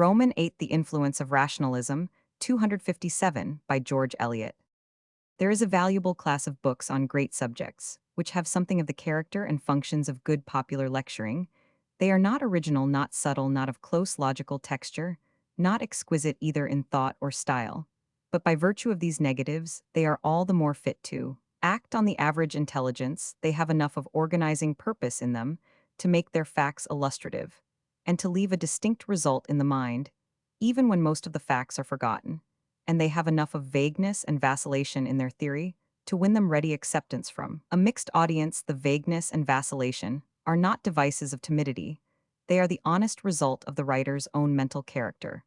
Roman VIII. The Influence of Rationalism, 257, by George Eliot. There is a valuable class of books on great subjects, which have something of the character and functions of good popular lecturing. They are not original, not subtle, not of close logical texture, not exquisite either in thought or style. But by virtue of these negatives, they are all the more fit to act on the average intelligence. They have enough of organizing purpose in them to make their facts illustrative, and to leave a distinct result in the mind, even when most of the facts are forgotten, and they have enough of vagueness and vacillation in their theory to win them ready acceptance from a mixed audience. The vagueness and vacillation are not devices of timidity, they are the honest result of the writer's own mental character,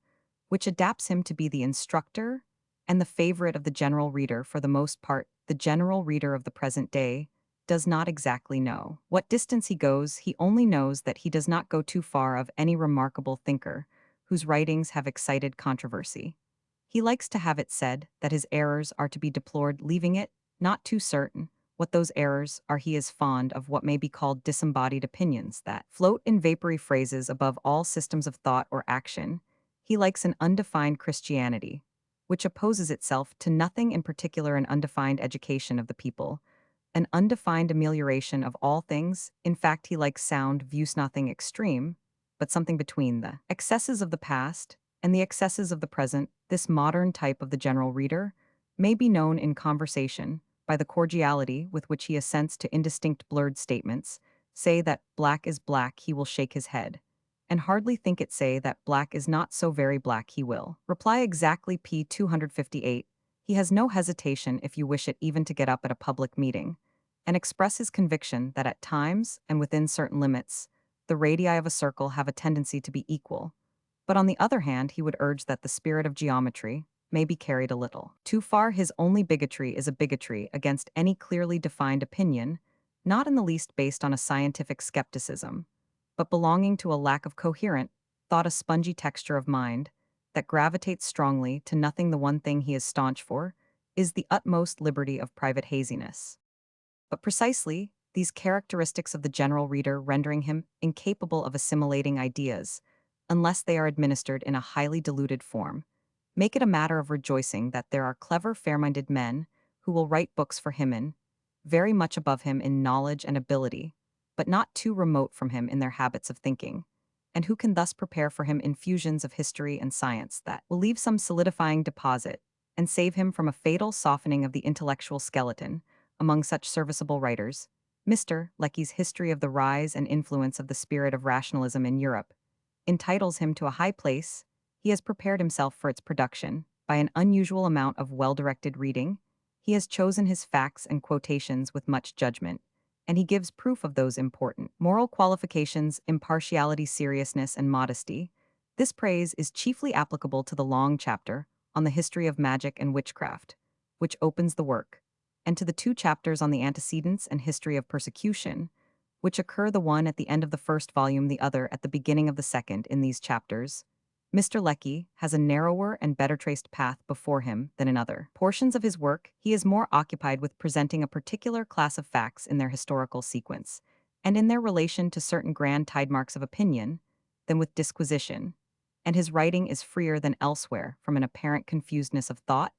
which adapts him to be the instructor and the favorite of the general reader. For the most part, the general reader of the present day does not exactly know what distance he goes. He only knows that he does not go too far of any remarkable thinker whose writings have excited controversy. He likes to have it said that his errors are to be deplored, leaving it not too certain what those errors are. He is fond of what may be called disembodied opinions that float in vapory phrases above all systems of thought or action. He likes an undefined Christianity, which opposes itself to nothing in particular, an undefined education of the people, an undefined amelioration of all things. In fact, he likes sound views, nothing extreme, but something between the excesses of the past and the excesses of the present. This modern type of the general reader may be known in conversation by the cordiality with which he assents to indistinct blurred statements. Say that black is black, he will shake his head, and hardly think it. Say that black is not so very black, he will reply exactly. P. 258. He has no hesitation, if you wish it, even to get up at a public meeting and express his conviction that at times, and within certain limits, the radii of a circle have a tendency to be equal. But on the other hand, he would urge that the spirit of geometry may be carried a little too far. His only bigotry is a bigotry against any clearly defined opinion, not in the least based on a scientific skepticism, but belonging to a lack of coherent thought, a spongy texture of mind that gravitates strongly to nothing. The one thing he is staunch for is the utmost liberty of private haziness. But precisely these characteristics of the general reader, rendering him incapable of assimilating ideas unless they are administered in a highly diluted form, make it a matter of rejoicing that there are clever, fair-minded men who will write books for him in very much above him in knowledge and ability, but not too remote from him in their habits of thinking, and who can thus prepare for him infusions of history and science that will leave some solidifying deposit and save him from a fatal softening of the intellectual skeleton. Among such serviceable writers, Mr. Lecky's History of the Rise and Influence of the Spirit of Rationalism in Europe entitles him to a high place. He has prepared himself for its production by an unusual amount of well-directed reading. He has chosen his facts and quotations with much judgment, and he gives proof of those important moral qualifications: impartiality, seriousness, and modesty. This praise is chiefly applicable to the long chapter on the history of magic and witchcraft, which opens the work, and to the 2 chapters on the antecedents and history of persecution, which occur the one at the end of the first volume, the other at the beginning of the second. In these chapters, Mr. Lecky has a narrower and better traced path before him than in other portions of his work. He is more occupied with presenting a particular class of facts in their historical sequence, and in their relation to certain grand tidemarks of opinion, than with disquisition, and his writing is freer than elsewhere from an apparent confusedness of thought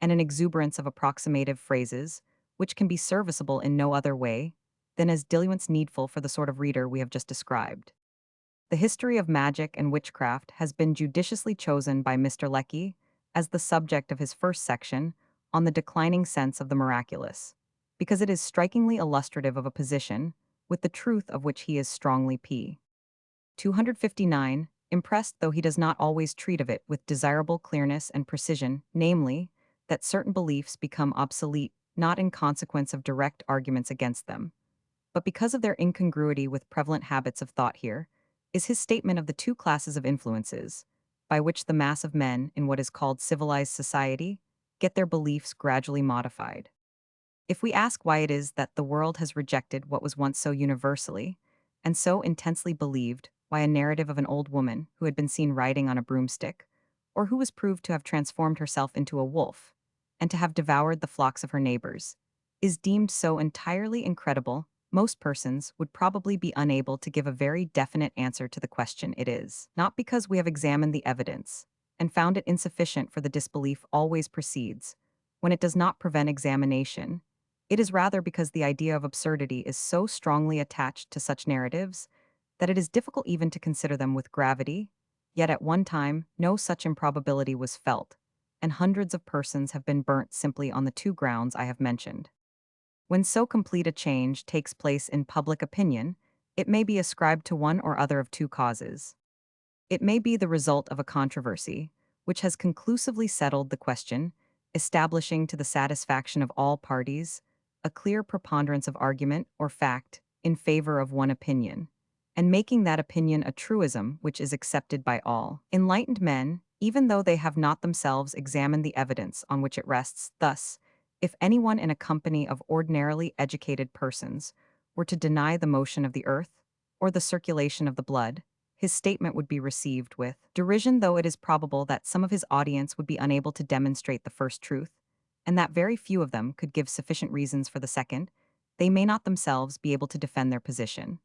and an exuberance of approximative phrases, which can be serviceable in no other way than as diluents needful for the sort of reader we have just described. The history of magic and witchcraft has been judiciously chosen by Mr. Lecky as the subject of his first section on the declining sense of the miraculous, because it is strikingly illustrative of a position with the truth of which he is strongly p. 259, impressed, though he does not always treat of it with desirable clearness and precision, namely, that certain beliefs become obsolete not in consequence of direct arguments against them, but because of their incongruity with prevalent habits of thought. Here is his statement of the 2 classes of influences by which the mass of men in what is called civilized society get their beliefs gradually modified. If we ask why it is that the world has rejected what was once so universally and so intensely believed, why a narrative of an old woman who had been seen riding on a broomstick, or who was proved to have transformed herself into a wolf and to have devoured the flocks of her neighbors, is deemed so entirely incredible, most persons would probably be unable to give a very definite answer to the question it is. Not because we have examined the evidence and found it insufficient, for the disbelief always proceeds when it does not prevent examination. It is rather because the idea of absurdity is so strongly attached to such narratives that it is difficult even to consider them with gravity. Yet at one time, no such improbability was felt, and hundreds of persons have been burnt simply on the two grounds I have mentioned. When so complete a change takes place in public opinion, it may be ascribed to one or other of two causes. It may be the result of a controversy, which has conclusively settled the question, establishing to the satisfaction of all parties a clear preponderance of argument or fact in favor of one opinion, and making that opinion a truism which is accepted by all. Enlightened men, even though they have not themselves examined the evidence on which it rests, thus, if anyone in a company of ordinarily educated persons were to deny the motion of the earth or the circulation of the blood, his statement would be received with derision, though it is probable that some of his audience would be unable to demonstrate the first truth, and that very few of them could give sufficient reasons for the second. They may not themselves be able to defend their position,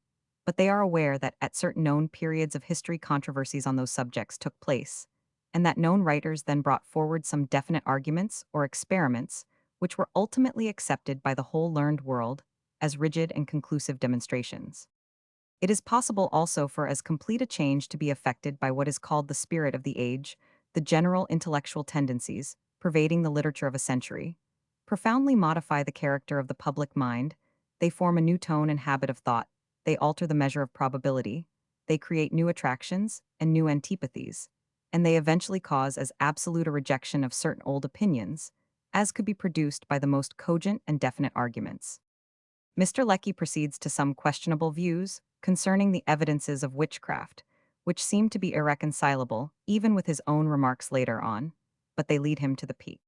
but they are aware that at certain known periods of history controversies on those subjects took place, and that known writers then brought forward some definite arguments or experiments which were ultimately accepted by the whole learned world as rigid and conclusive demonstrations. It is possible also for as complete a change to be effected by what is called the spirit of the age, the general intellectual tendencies, pervading the literature of a century, profoundly modify the character of the public mind. They form a new tone and habit of thought, they alter the measure of probability, they create new attractions and new antipathies, and they eventually cause as absolute a rejection of certain old opinions as could be produced by the most cogent and definite arguments. Mr. Lecky proceeds to some questionable views concerning the evidences of witchcraft, which seem to be irreconcilable even with his own remarks later on, but they lead him to the p.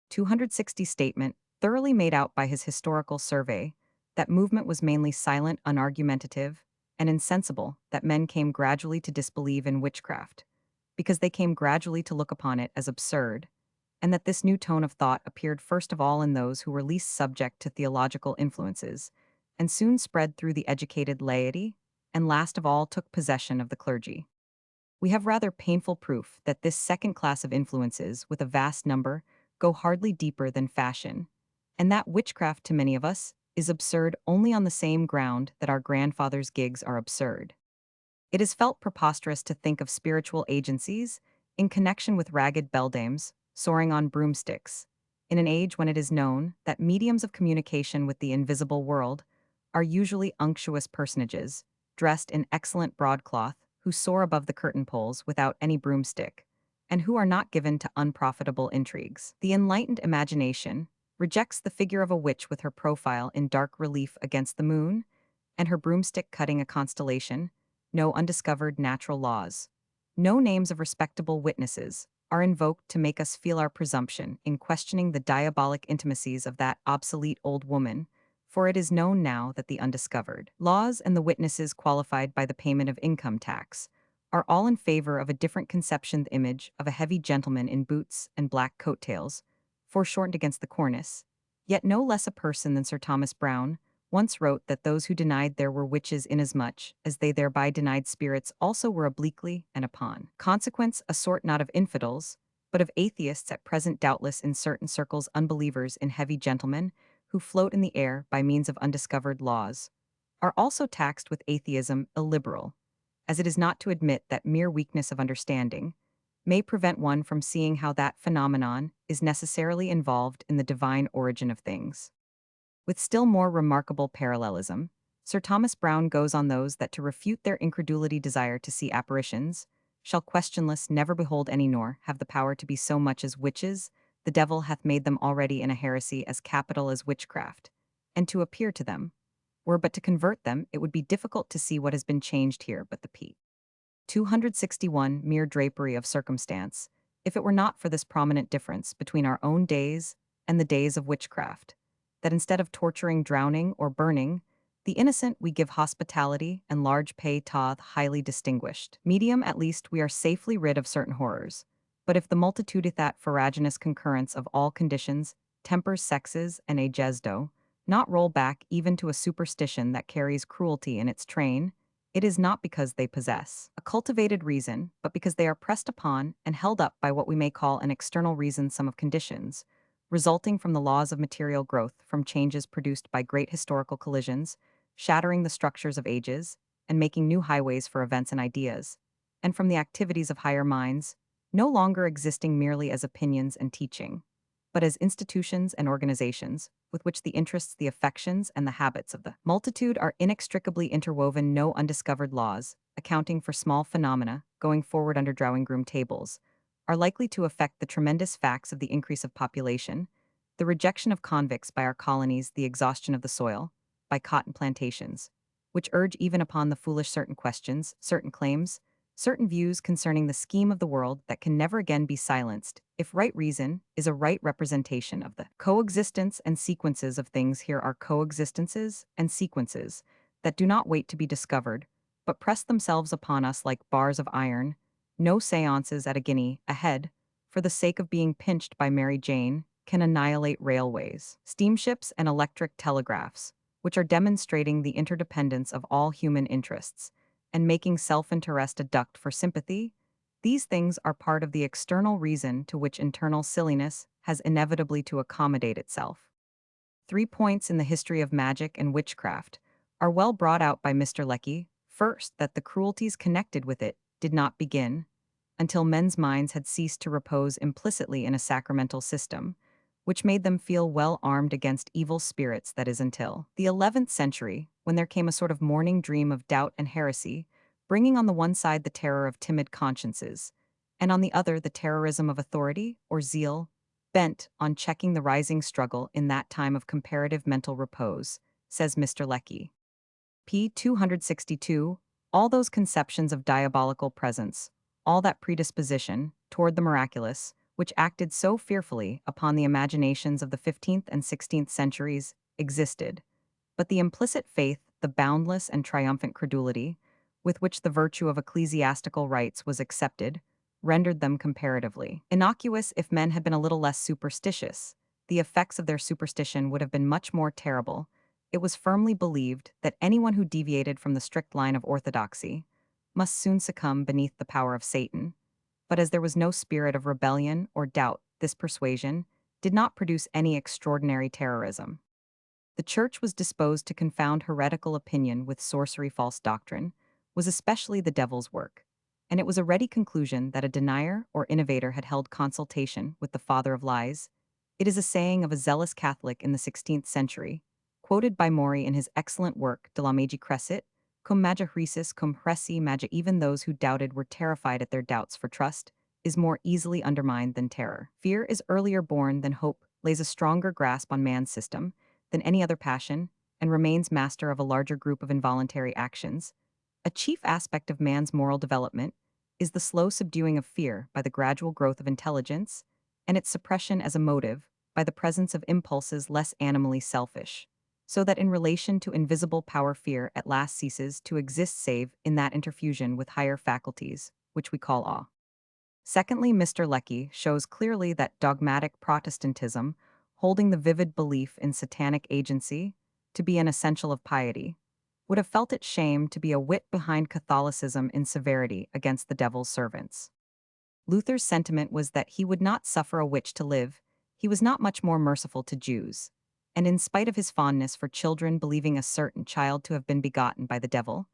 260 statement, thoroughly made out by his historical survey, that movement was mainly silent, unargumentative, and insensible, that men came gradually to disbelieve in witchcraft, because they came gradually to look upon it as absurd, and that this new tone of thought appeared first of all in those who were least subject to theological influences, and soon spread through the educated laity, and last of all took possession of the clergy. We have rather painful proof that this second class of influences, with a vast number, go hardly deeper than fashion, and that witchcraft to many of us is absurd only on the same ground that our grandfathers' gigs are absurd. It is felt preposterous to think of spiritual agencies in connection with ragged beldames soaring on broomsticks, in an age when it is known that mediums of communication with the invisible world are usually unctuous personages, dressed in excellent broadcloth, who soar above the curtain poles without any broomstick, and who are not given to unprofitable intrigues. The enlightened imagination rejects the figure of a witch with her profile in dark relief against the moon, and her broomstick cutting a constellation, no undiscovered natural laws, no names of respectable witnesses, are invoked to make us feel our presumption in questioning the diabolic intimacies of that obsolete old woman, for it is known now that the undiscovered laws and the witnesses qualified by the payment of income tax are all in favor of a different conception. The image of a heavy gentleman in boots and black coat-tails, foreshortened against the cornice, yet no less a person than Sir Thomas Browne, once wrote that those who denied there were witches inasmuch as they thereby denied spirits also were obliquely and upon consequence a sort not of infidels, but of atheists at present doubtless in certain circles unbelievers in heavy gentlemen who float in the air by means of undiscovered laws, are also taxed with atheism illiberal, as it is not to admit that mere weakness of understanding may prevent one from seeing how that phenomenon is necessarily involved in the divine origin of things. With still more remarkable parallelism, Sir Thomas Browne goes on those that to refute their incredulity desire to see apparitions, shall questionless never behold any nor have the power to be so much as witches, the devil hath made them already in a heresy as capital as witchcraft, and to appear to them, were but to convert them, it would be difficult to see what has been changed here but the p. 261 mere drapery of circumstance, if it were not for this prominent difference between our own days and the days of witchcraft, that instead of torturing, drowning, or burning, the innocent we give hospitality and large pay to the highly distinguished. Medium, at least, we are safely rid of certain horrors. But if the multitudith that farraginous concurrence of all conditions, tempers, sexes, and ages do, not roll back even to a superstition that carries cruelty in its train, it is not because they possess a cultivated reason, but because they are pressed upon and held up by what we may call an external reason sum of conditions, resulting from the laws of material growth from changes produced by great historical collisions, shattering the structures of ages, and making new highways for events and ideas, and from the activities of higher minds, no longer existing merely as opinions and teaching, but as institutions and organizations, with which the interests, the affections, and the habits of the multitude are inextricably interwoven, no undiscovered laws, accounting for small phenomena, going forward under drawing-room tables, are likely to affect the tremendous facts of the increase of population, the rejection of convicts by our colonies, the exhaustion of the soil, by cotton plantations, which urge even upon the foolish certain questions, certain claims, certain views concerning the scheme of the world that can never again be silenced, if right reason is a right representation of the coexistence and sequences of things. Here are coexistences and sequences that do not wait to be discovered, but press themselves upon us like bars of iron, no seances at a guinea a head, for the sake of being pinched by Mary Jane, can annihilate railways, steamships, and electric telegraphs, which are demonstrating the interdependence of all human interests, and making self-interest a duct for sympathy. These things are part of the external reason to which internal silliness has inevitably to accommodate itself. 3 points in the history of magic and witchcraft are well brought out by Mr. Lecky. First, that the cruelties connected with it did not begin until men's minds had ceased to repose implicitly in a sacramental system, which made them feel well armed against evil spirits, that is, until the 11th century, when there came a sort of morning dream of doubt and heresy, bringing on the one side the terror of timid consciences, and on the other the terrorism of authority or zeal, bent on checking the rising struggle in that time of comparative mental repose, says Mr. Lecky. p. 262, all those conceptions of diabolical presence, all that predisposition toward the miraculous, which acted so fearfully upon the imaginations of the 15th and 16th centuries, existed, but the implicit faith, the boundless and triumphant credulity, with which the virtue of ecclesiastical rites was accepted, rendered them comparatively innocuous. If men had been a little less superstitious, the effects of their superstition would have been much more terrible. It was firmly believed that anyone who deviated from the strict line of orthodoxy must soon succumb beneath the power of Satan, but as there was no spirit of rebellion or doubt, this persuasion did not produce any extraordinary terrorism. The Church was disposed to confound heretical opinion with sorcery. False doctrine was especially the devil's work, and it was a ready conclusion that a denier or innovator had held consultation with the father of lies. It is a saying of a zealous Catholic in the 16th century, quoted by Maury in his excellent work De la Magie Crescit, cum magia hresis cum hresi magia. Even those who doubted were terrified at their doubts, for trust is more easily undermined than terror. Fear is earlier born than hope, lays a stronger grasp on man's system than any other passion, and remains master of a larger group of involuntary actions. A chief aspect of man's moral development is the slow subduing of fear by the gradual growth of intelligence, and its suppression as a motive by the presence of impulses less animally selfish, so that in relation to invisible power fear at last ceases to exist save in that interfusion with higher faculties, which we call awe. Secondly, Mr. Lecky shows clearly that dogmatic Protestantism, holding the vivid belief in satanic agency to be an essential of piety, would have felt it shame to be a whit behind Catholicism in severity against the devil's servants. Luther's sentiment was that he would not suffer a witch to live. He was not much more merciful to Jews, and in spite of his fondness for children, believing a certain child to have been begotten by the devil,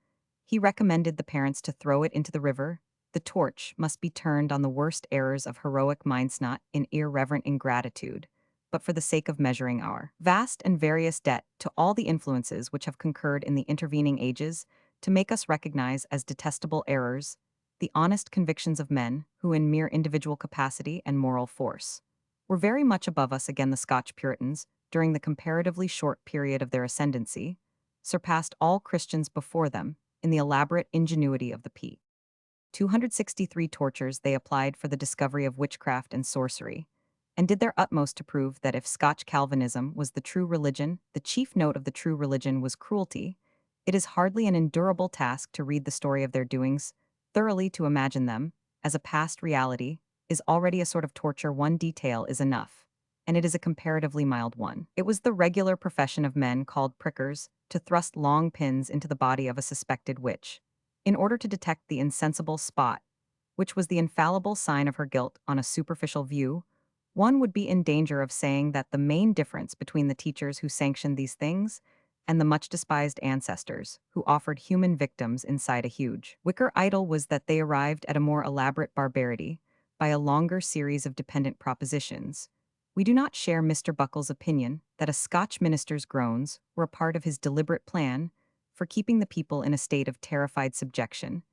he recommended the parents to throw it into the river. The torch must be turned on the worst errors of heroic minds, not in irreverent ingratitude, but for the sake of measuring our vast and various debt to all the influences which have concurred in the intervening ages to make us recognize as detestable errors the honest convictions of men who, in mere individual capacity and moral force, were very much above us. Again, the Scotch Puritans, during the comparatively short period of their ascendancy, surpassed all Christians before them in the elaborate ingenuity of the p. 263 tortures they applied for the discovery of witchcraft and sorcery, and did their utmost to prove that if Scotch Calvinism was the true religion, the chief note of the true religion was cruelty. It is hardly an endurable task to read the story of their doings, thoroughly to imagine them, as a past reality, is already a sort of torture. One detail is enough, and it is a comparatively mild one. It was the regular profession of men called prickers to thrust long pins into the body of a suspected witch, in order to detect the insensible spot, which was the infallible sign of her guilt on a superficial view. One would be in danger of saying that the main difference between the teachers who sanctioned these things and the much despised ancestors who offered human victims inside a huge wicker idol was that they arrived at a more elaborate barbarity by a longer series of dependent propositions. We do not share Mr. Buckle's opinion that a Scotch minister's groans were a part of his deliberate plan for keeping the people in a state of terrified subjection.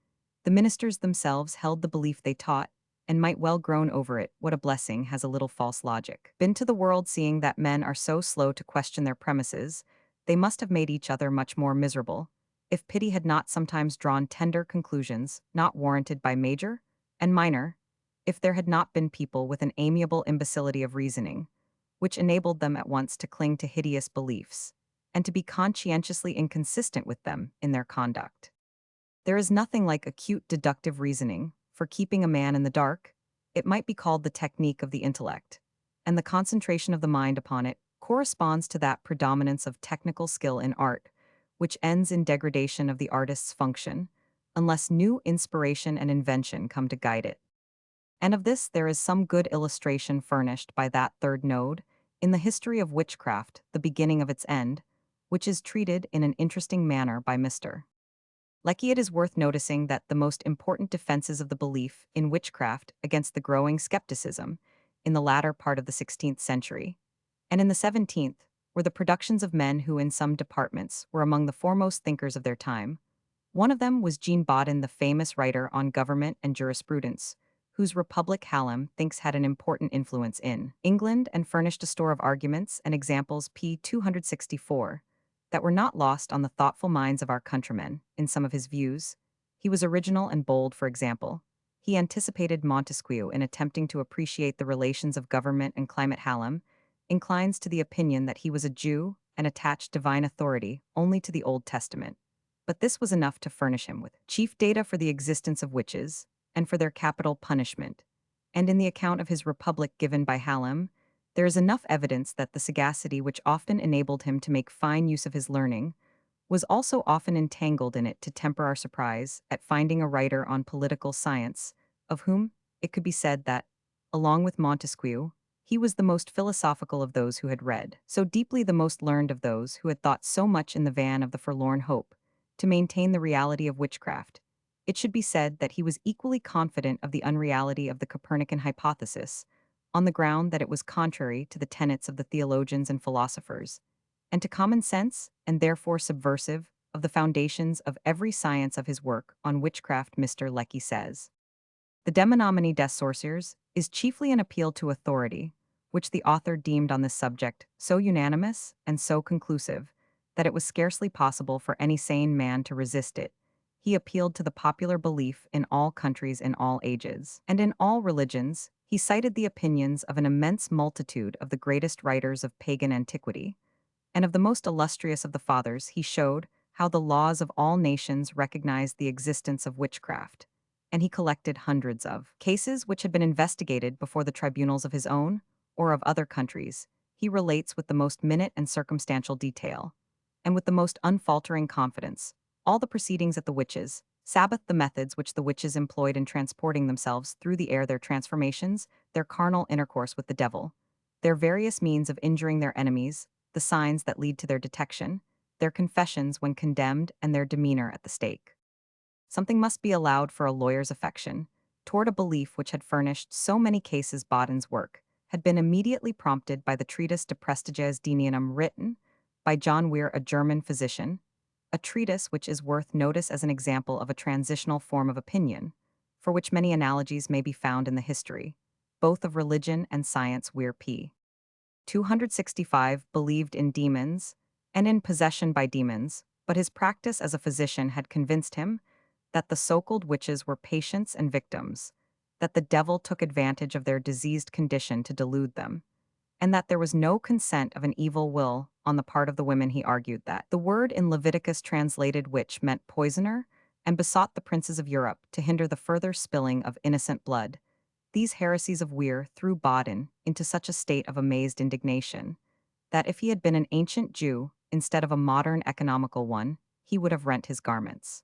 The ministers themselves held the belief they taught, and might well groan over it. What a blessing has a little false logic. Been to the world seeing that men are so slow to question their premises, they must have made each other much more miserable, if pity had not sometimes drawn tender conclusions, not warranted by major and minor, if there had not been people with an amiable imbecility of reasoning, which enabled them at once to cling to hideous beliefs, and to be conscientiously inconsistent with them in their conduct. There is nothing like acute deductive reasoning for keeping a man in the dark. It might be called the technique of the intellect, and the concentration of the mind upon it corresponds to that predominance of technical skill in art, which ends in degradation of the artist's function, unless new inspiration and invention come to guide it. And of this there is some good illustration furnished by that third node, in the history of witchcraft, the beginning of its end, which is treated in an interesting manner by Mr. Lecky. It is worth noticing that the most important defenses of the belief in witchcraft against the growing skepticism in the latter part of the 16th century, and in the 17th, were the productions of men who in some departments were among the foremost thinkers of their time. One of them was Jean Bodin, the famous writer on government and jurisprudence, whose Republic Hallam thinks had an important influence in England and furnished a store of arguments and examples p. 264 that were not lost on the thoughtful minds of our countrymen in some of his views. He was original and bold, for example. He anticipated Montesquieu in attempting to appreciate the relations of government and climate. Hallam inclines to the opinion that he was a Jew and attached divine authority only to the Old Testament. But this was enough to furnish him with chief data for the existence of witches and for their capital punishment. And in the account of his Republic given by Hallam, there is enough evidence that the sagacity which often enabled him to make fine use of his learning was also often entangled in it to temper our surprise at finding a writer on political science, of whom it could be said that, along with Montesquieu, he was the most philosophical of those who had read, so deeply the most learned of those who had thought so much in the van of the forlorn hope, to maintain the reality of witchcraft. It should be said that he was equally confident of the unreality of the Copernican hypothesis, on the ground that it was contrary to the tenets of the theologians and philosophers, and to common sense, and therefore subversive of the foundations of every science of his work on witchcraft. Mr. Lecky says, the Demonomany des Sorciers is chiefly an appeal to authority, which the author deemed on this subject so unanimous and so conclusive that it was scarcely possible for any sane man to resist it. He appealed to the popular belief in all countries, in all ages, and in all religions. He cited the opinions of an immense multitude of the greatest writers of pagan antiquity, and of the most illustrious of the fathers. He showed how the laws of all nations recognized the existence of witchcraft, and he collected hundreds of cases which had been investigated before the tribunals of his own or of other countries. He relates with the most minute and circumstantial detail, and with the most unfaltering confidence, all the proceedings at the witches' Sabbath, the methods which the witches employed in transporting themselves through the air, their transformations, their carnal intercourse with the devil, their various means of injuring their enemies, the signs that lead to their detection, their confessions when condemned, and their demeanor at the stake. Something must be allowed for a lawyer's affection toward a belief which had furnished so many cases. Bodin's work had been immediately prompted by the treatise De Prestigiis Denianum, written by John Weir, a German physician, a treatise which is worth notice as an example of a transitional form of opinion, for which many analogies may be found in the history, both of religion and science. Weir p. 265 believed in demons and in possession by demons, but his practice as a physician had convinced him that the so-called witches were patients and victims, that the devil took advantage of their diseased condition to delude them, and that there was no consent of an evil will on the part of the women. He argued that the word in Leviticus translated witch meant poisoner, and besought the princes of Europe to hinder the further spilling of innocent blood. These heresies of Weir threw Baden into such a state of amazed indignation that if he had been an ancient Jew instead of a modern economical one, he would have rent his garments.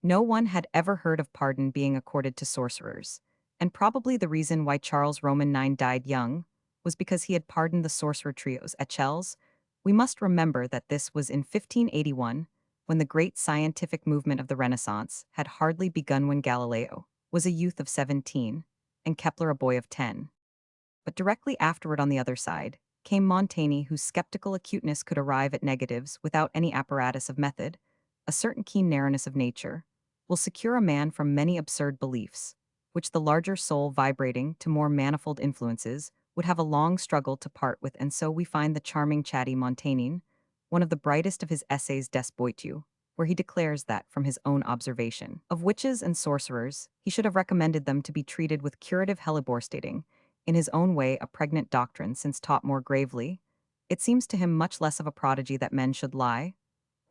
No one had ever heard of pardon being accorded to sorcerers, and probably the reason why Charles Roman IX died young was because he had pardoned the sorcerer trios at Chelles. We must remember that this was in 1581, when the great scientific movement of the Renaissance had hardly begun, when Galileo was a youth of 17 and Kepler a boy of 10. But directly afterward, on the other side, came Montaigne, whose skeptical acuteness could arrive at negatives without any apparatus of method. A certain keen narrowness of nature will secure a man from many absurd beliefs, which the larger soul, vibrating to more manifold influences, would have a long struggle to part with. And so we find the charming chatty Montaigne, one of the brightest of his essays, Des Boitu, where he declares that, from his own observation of witches and sorcerers, he should have recommended them to be treated with curative hellebore, stating, in his own way, a pregnant doctrine, since taught more gravely. It seems to him much less of a prodigy that men should lie,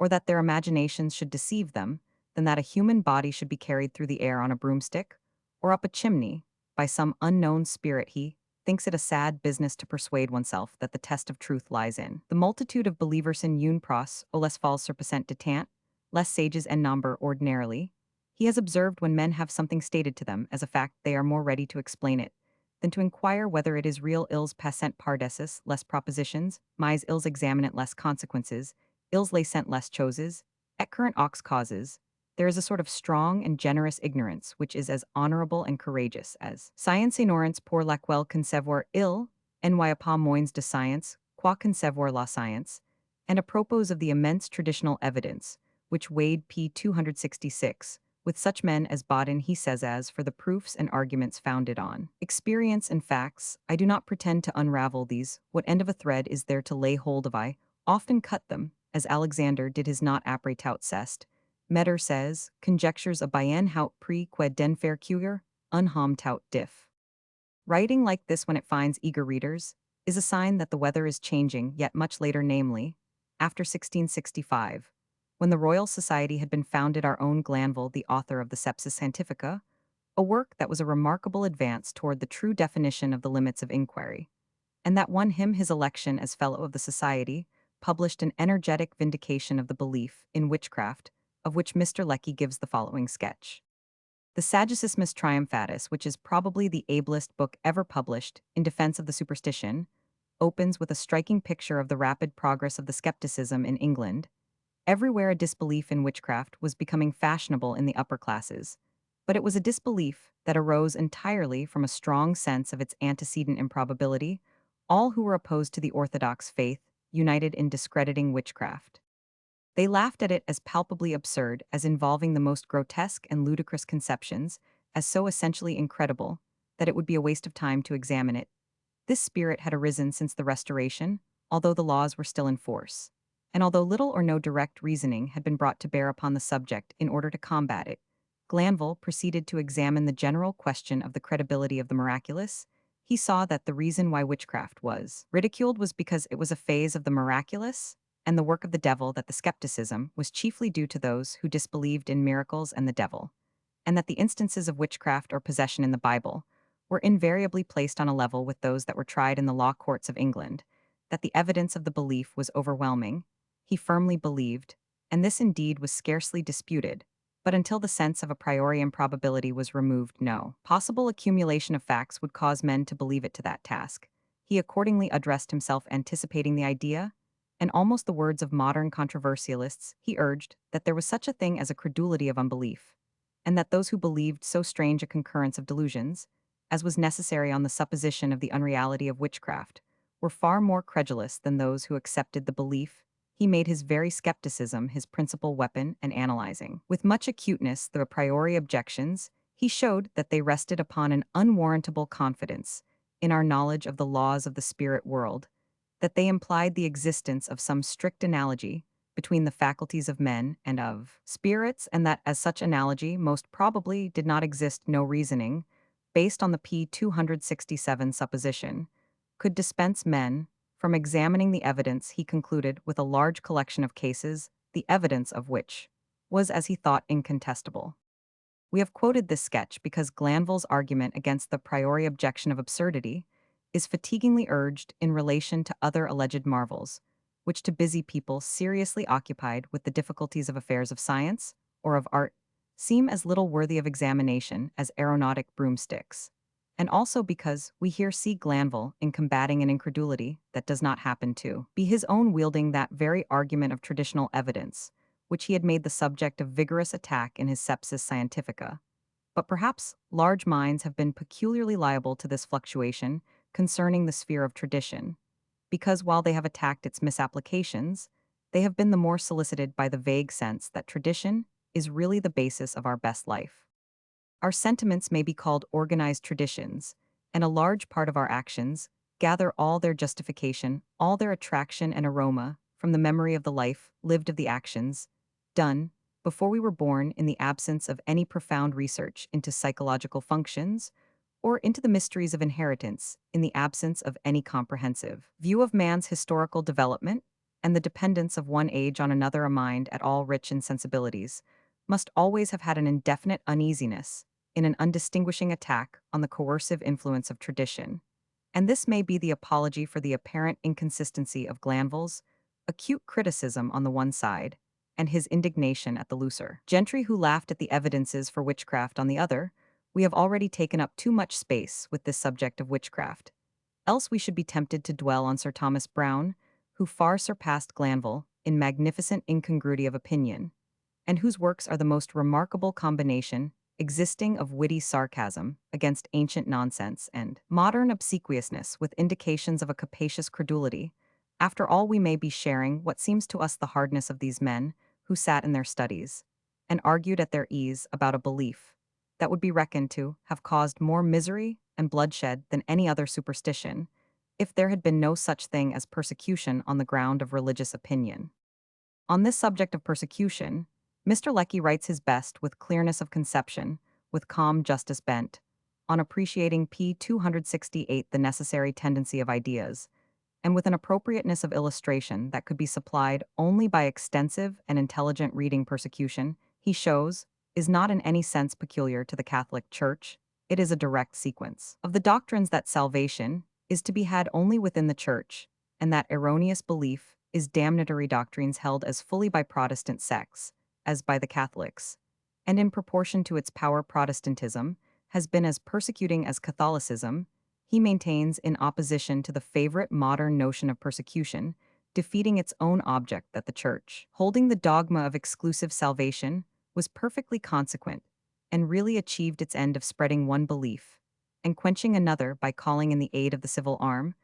or that their imaginations should deceive them, than that a human body should be carried through the air on a broomstick, or up a chimney, by some unknown spirit. He thinks it a sad business to persuade oneself that the test of truth lies in the multitude of believers in une pros, ou les falses surpassantes de tant, less sages en nombre ordinarily. He has observed when men have something stated to them as a fact, they are more ready to explain it than to inquire whether it is real. Ils passent par dessus less propositions, mais ils examinent less consequences, ils les sent less choses, et current aux causes. There is a sort of strong and generous ignorance which is as honorable and courageous as science, ignorance pour laquelle concevoir il, en n'y a pas moins de science, quoi concevoir la science, and a propos of the immense traditional evidence, which weighed p. 266, with such men as Baden, he says, as for the proofs and arguments founded on experience and facts, I do not pretend to unravel these. What end of a thread is there to lay hold of? I often cut them, as Alexander did his not apre tout cest. Metter says, conjectures a bien haut prix qued den faire cuire, unham tout diff. Writing like this, when it finds eager readers, is a sign that the weather is changing. Yet much later, namely, after 1665, when the Royal Society had been founded, our own Glanville, the author of the Sepsis Scientifica, a work that was a remarkable advance toward the true definition of the limits of inquiry, and that won him his election as Fellow of the Society, published an energetic vindication of the belief in witchcraft, of which Mr. Lecky gives the following sketch. The Saggissimus Triumphatus, which is probably the ablest book ever published in defense of the superstition, opens with a striking picture of the rapid progress of the skepticism in England. Everywhere a disbelief in witchcraft was becoming fashionable in the upper classes, but it was a disbelief that arose entirely from a strong sense of its antecedent improbability. All who were opposed to the orthodox faith united in discrediting witchcraft. They laughed at it as palpably absurd, as involving the most grotesque and ludicrous conceptions, as so essentially incredible that it would be a waste of time to examine it. This spirit had arisen since the Restoration, although the laws were still in force, and although little or no direct reasoning had been brought to bear upon the subject in order to combat it. Glanville proceeded to examine the general question of the credibility of the miraculous. He saw that the reason why witchcraft was ridiculed was because it was a phase of the miraculous and the work of the devil, that the skepticism was chiefly due to those who disbelieved in miracles and the devil, and that the instances of witchcraft or possession in the Bible were invariably placed on a level with those that were tried in the law courts of England, that the evidence of the belief was overwhelming. He firmly believed, and this indeed was scarcely disputed, but until the sense of a priori improbability was removed, no possible accumulation of facts would cause men to believe it to that task. He accordingly addressed himself, anticipating the idea, and almost the words of modern controversialists. He urged that there was such a thing as a credulity of unbelief, and that those who believed so strange a concurrence of delusions, as was necessary on the supposition of the unreality of witchcraft, were far more credulous than those who accepted the belief. He made his very skepticism his principal weapon, and analyzing with much acuteness the a priori objections, he showed that they rested upon an unwarrantable confidence in our knowledge of the laws of the spirit world, that they implied the existence of some strict analogy between the faculties of men and of spirits, and that as such analogy most probably did not exist. No reasoning, based on the p. 267 supposition, could dispense men from examining the evidence. He concluded with a large collection of cases, the evidence of which was, as he thought, incontestable. We have quoted this sketch because Glanville's argument against the priori objection of absurdity is fatiguingly urged in relation to other alleged marvels, which to busy people seriously occupied with the difficulties of affairs of science or of art seem as little worthy of examination as aeronautic broomsticks. And also because we here see Glanville in combating an incredulity that does not happen to be his own wielding that very argument of traditional evidence, which he had made the subject of vigorous attack in his Sepsis Scientifica. But perhaps large minds have been peculiarly liable to this fluctuation concerning the sphere of tradition, because while they have attacked its misapplications, they have been the more solicited by the vague sense that tradition is really the basis of our best life. Our sentiments may be called organized traditions, and a large part of our actions gather all their justification, all their attraction and aroma from the memory of the life lived of the actions done before we were born in the absence of any profound research into psychological functions or into the mysteries of inheritance in the absence of any comprehensive view of man's historical development and the dependence of one age on another. A mind at all rich in sensibilities must always have had an indefinite uneasiness in an undistinguishing attack on the coercive influence of tradition, and this may be the apology for the apparent inconsistency of Glanville's acute criticism on the one side and his indignation at the looser gentry who laughed at the evidences for witchcraft on the other. We have already taken up too much space with this subject of witchcraft, else we should be tempted to dwell on Sir Thomas Browne, who far surpassed Glanville in magnificent incongruity of opinion, and whose works are the most remarkable combination existing of witty sarcasm against ancient nonsense and modern obsequiousness with indications of a capacious credulity. After all, we may be sharing what seems to us the hardness of these men who sat in their studies and argued at their ease about a belief that would be reckoned to have caused more misery and bloodshed than any other superstition, if there had been no such thing as persecution on the ground of religious opinion. On this subject of persecution, Mr. Lecky writes his best with clearness of conception, with calm justice bent, on appreciating p. 268 the necessary tendency of ideas, and with an appropriateness of illustration that could be supplied only by extensive and intelligent reading. Persecution, he shows, is not in any sense peculiar to the Catholic Church. It is a direct sequence of the doctrines that salvation is to be had only within the Church, and that erroneous belief is damnatory doctrines held as fully by Protestant sects as by the Catholics, and in proportion to its power Protestantism has been as persecuting as Catholicism. He maintains in opposition to the favorite modern notion of persecution, defeating its own object, that the Church, holding the dogma of exclusive salvation, was perfectly consequent, and really achieved its end of spreading one belief, and quenching another by calling in the aid of the civil arm.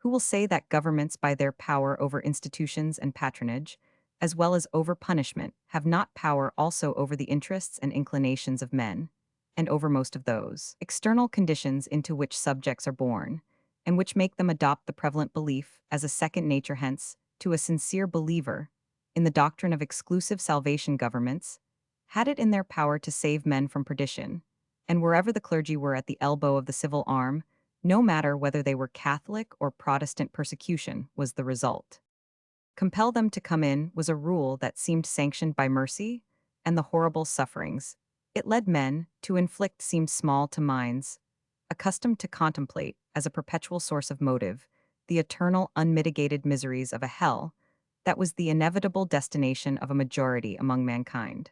Who will say that governments by their power over institutions and patronage, as well as over punishment, have not power also over the interests and inclinations of men, and over most of those external conditions into which subjects are born, and which make them adopt the prevalent belief as a second nature? Hence, to a sincere believer in the doctrine of exclusive salvation, governments had it in their power to save men from perdition, and wherever the clergy were at the elbow of the civil arm, no matter whether they were Catholic or Protestant, persecution was the result. Compel them to come in was a rule that seemed sanctioned by mercy, and the horrible sufferings it led men to inflict seemed small to minds accustomed to contemplate as a perpetual source of motive the eternal unmitigated miseries of a hell that was the inevitable destination of a majority among mankind.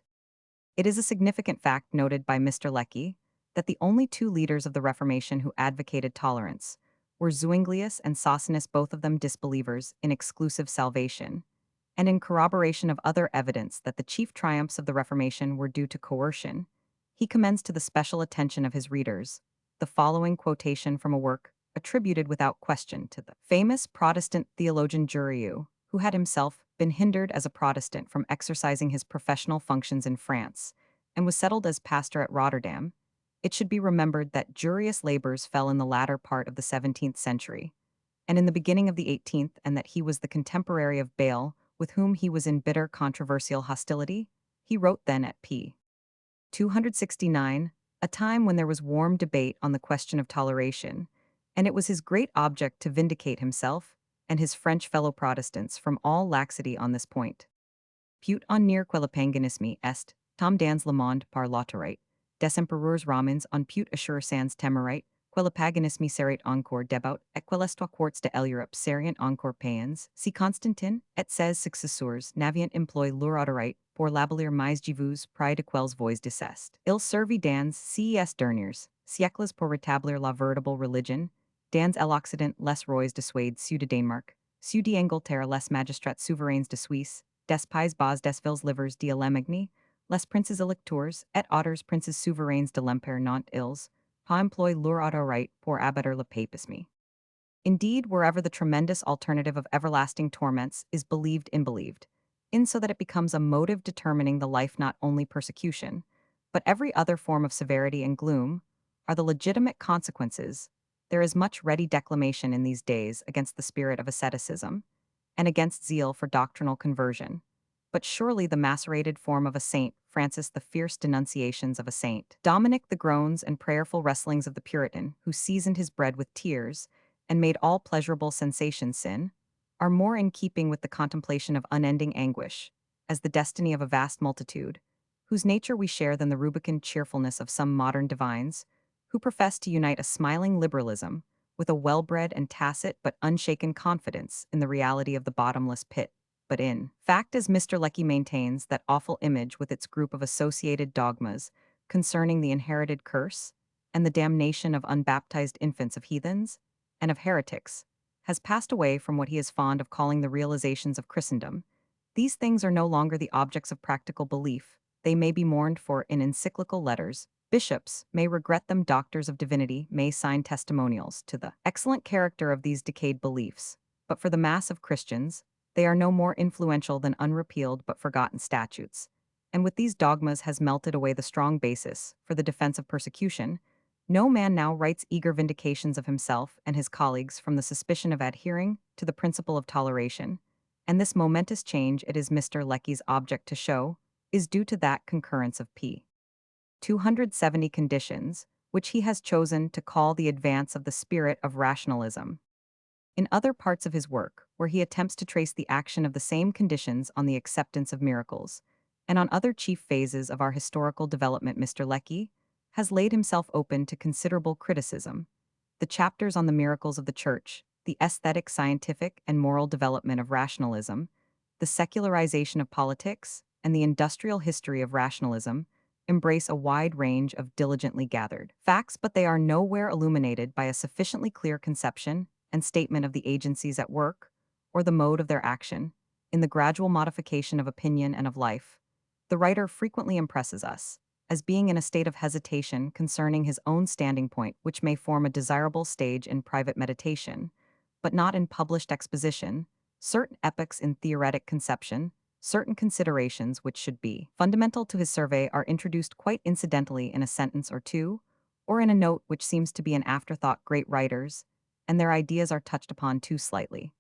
It is a significant fact noted by Mr. Lecky that the only two leaders of the Reformation who advocated tolerance were Zuinglius and Socinus, both of them disbelievers in exclusive salvation, and in corroboration of other evidence that the chief triumphs of the Reformation were due to coercion, he commends to the special attention of his readers the following quotation from a work attributed without question to the famous Protestant theologian Jurieu, who had himself been hindered as a Protestant from exercising his professional functions in France, and was settled as pastor at Rotterdam. It should be remembered that Jurius' labors fell in the latter part of the 17th century, and in the beginning of the 18th, and that he was the contemporary of Bale, with whom he was in bitter controversial hostility. He wrote then at p. 269, a time when there was warm debate on the question of toleration, and it was his great object to vindicate himself and his French fellow Protestants from all laxity on this point. Put on near quellapanganismi est, Tom dans le monde par l'autorité, des empereurs Romans on pute assure sans temerite, quella paganisme miserit encore debaut, et quell'esto quartz de l'Europe serient encore paeans, si Constantin, et ses successors navient employ l'autorite, pour l'abolir mais jivus pride de quels voix decest. Il servi dans ces derniers siècles pour rétablir la véritable religion, dans l'Occident les rois de Suède ceux de Danemark, ceux d'Angleterre les magistrats souverains de Suisse, des pays bas des villes livres de l'Allemagne, les princes électeurs et autres princes souverains de l'Empire not ils, pas employ leur autorite pour abatter le papisme. Indeed, wherever the tremendous alternative of everlasting torments is believed in believed, in so that it becomes a motive determining the life not only persecution, but every other form of severity and gloom, are the legitimate consequences, there is much ready declamation in these days against the spirit of asceticism, and against zeal for doctrinal conversion. But surely the macerated form of a saint, Francis the fierce denunciations of a saint, Dominic the groans and prayerful wrestlings of the Puritan, who seasoned his bread with tears, and made all pleasurable sensation sin, are more in keeping with the contemplation of unending anguish, as the destiny of a vast multitude, whose nature we share than the rubicund cheerfulness of some modern divines, who profess to unite a smiling liberalism with a well-bred and tacit but unshaken confidence in the reality of the bottomless pit, but in fact, as Mr. Lecky maintains, that awful image with its group of associated dogmas concerning the inherited curse and the damnation of unbaptized infants of heathens and of heretics, has passed away from what he is fond of calling the realizations of Christendom. These things are no longer the objects of practical belief. They may be mourned for in encyclical letters. Bishops may regret them, doctors of divinity may sign testimonials to the excellent character of these decayed beliefs. But for the mass of Christians, they are no more influential than unrepealed but forgotten statutes. And with these dogmas has melted away the strong basis for the defense of persecution. No man now writes eager vindications of himself and his colleagues from the suspicion of adhering to the principle of toleration, and this momentous change it is Mr. Lecky's object to show is due to that concurrence of p. 270 conditions, which he has chosen to call the advance of the spirit of rationalism. In other parts of his work, where he attempts to trace the action of the same conditions on the acceptance of miracles, and on other chief phases of our historical development, Mr. Lecky has laid himself open to considerable criticism. The chapters on the miracles of the Church, the aesthetic, scientific, and moral development of rationalism, the secularization of politics, and the industrial history of rationalism embrace a wide range of diligently gathered facts, but they are nowhere illuminated by a sufficiently clear conception and statement of the agencies at work, or the mode of their action, in the gradual modification of opinion and of life. The writer frequently impresses us as being in a state of hesitation concerning his own standing point, which may form a desirable stage in private meditation, but not in published exposition, certain epochs in theoretic conception, certain considerations which should be fundamental to his survey are introduced quite incidentally in a sentence or two, or in a note which seems to be an afterthought. Great writers, and their ideas are touched upon too slightly,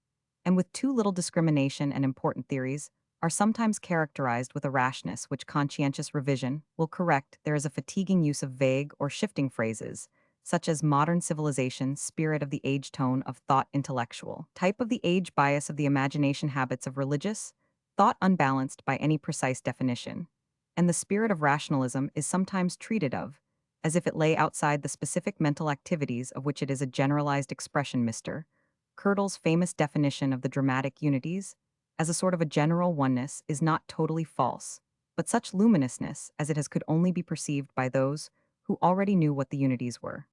and with too little discrimination, and important theories are sometimes characterized with a rashness which conscientious revision will correct. There is a fatiguing use of vague or shifting phrases, such as modern civilization, spirit of the age, tone of thought, intellectual, type of the age, bias of the imagination, habits of religious thought unbalanced by any precise definition. And the spirit of rationalism is sometimes treated of as if it lay outside the specific mental activities of which it is a generalized expression. Mr. Curdle's famous definition of the dramatic unities as a sort of a general oneness is not totally false, but such luminousness as it has could only be perceived by those who already knew what the unities were.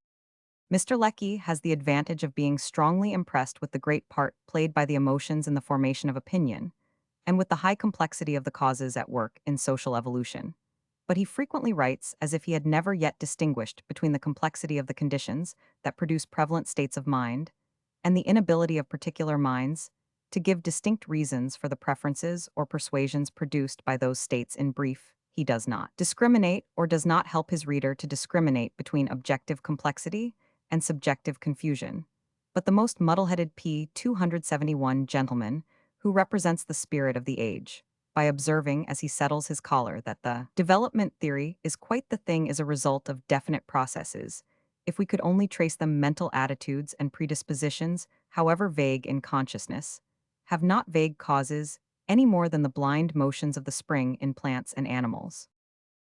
Mr. Lecky has the advantage of being strongly impressed with the great part played by the emotions in the formation of opinion, and with the high complexity of the causes at work in social evolution. But he frequently writes as if he had never yet distinguished between the complexity of the conditions that produce prevalent states of mind and the inability of particular minds to give distinct reasons for the preferences or persuasions produced by those states. In brief, he does not discriminate or does not help his reader to discriminate between objective complexity and subjective confusion. But the most muddle-headed p. 271 gentleman, who represents the spirit of the age, by observing as he settles his collar that the development theory is quite the thing is a result of definite processes, if we could only trace them. Mental attitudes and predispositions, however vague in consciousness, have not vague causes any more than the blind motions of the spring in plants and animals.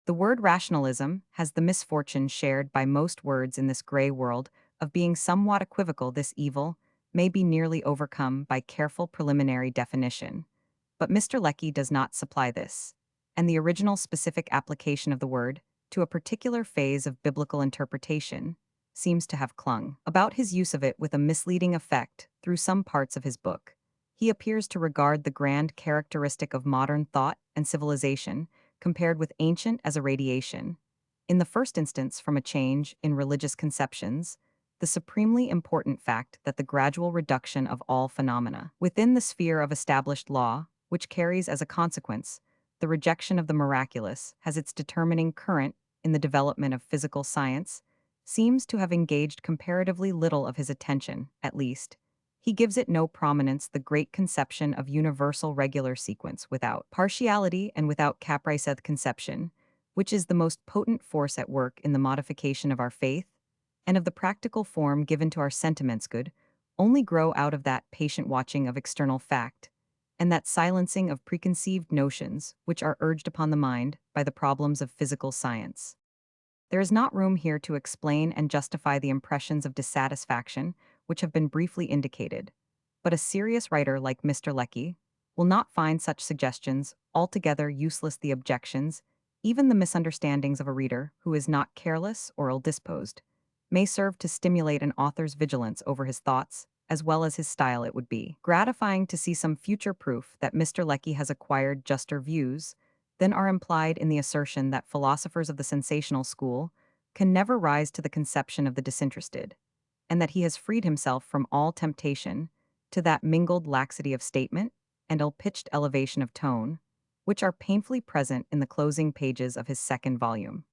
The word rationalism has the misfortune shared by most words in this gray world of being somewhat equivocal. This evil may be nearly overcome by careful preliminary definition. But Mr. Lecky does not supply this, and the original specific application of the word to a particular phase of biblical interpretation seems to have clung about his use of it with a misleading effect through some parts of his book. He appears to regard the grand characteristic of modern thought and civilization compared with ancient as a radiation. In the first instance, from a change in religious conceptions, the supremely important fact that the gradual reduction of all phenomena within the sphere of established law, which carries as a consequence the rejection of the miraculous, has its determining current in the development of physical science, seems to have engaged comparatively little of his attention, at least. He gives it no prominence. The great conception of universal regular sequence without partiality and without caprice conception, which is the most potent force at work in the modification of our faith, and of the practical form given to our sentiments good, only grow out of that patient watching of external fact, and that silencing of preconceived notions which are urged upon the mind by the problems of physical science. There is not room here to explain and justify the impressions of dissatisfaction which have been briefly indicated, but a serious writer like Mr. Lecky will not find such suggestions altogether useless. The objections, even the misunderstandings of a reader who is not careless or ill-disposed, may serve to stimulate an author's vigilance over his thoughts as well as his style. It would be gratifying to see some future proof that Mr. Lecky has acquired juster views than are implied in the assertion that philosophers of the sensational school can never rise to the conception of the disinterested, and that he has freed himself from all temptation to that mingled laxity of statement and ill-pitched elevation of tone, which are painfully present in the closing pages of his second volume.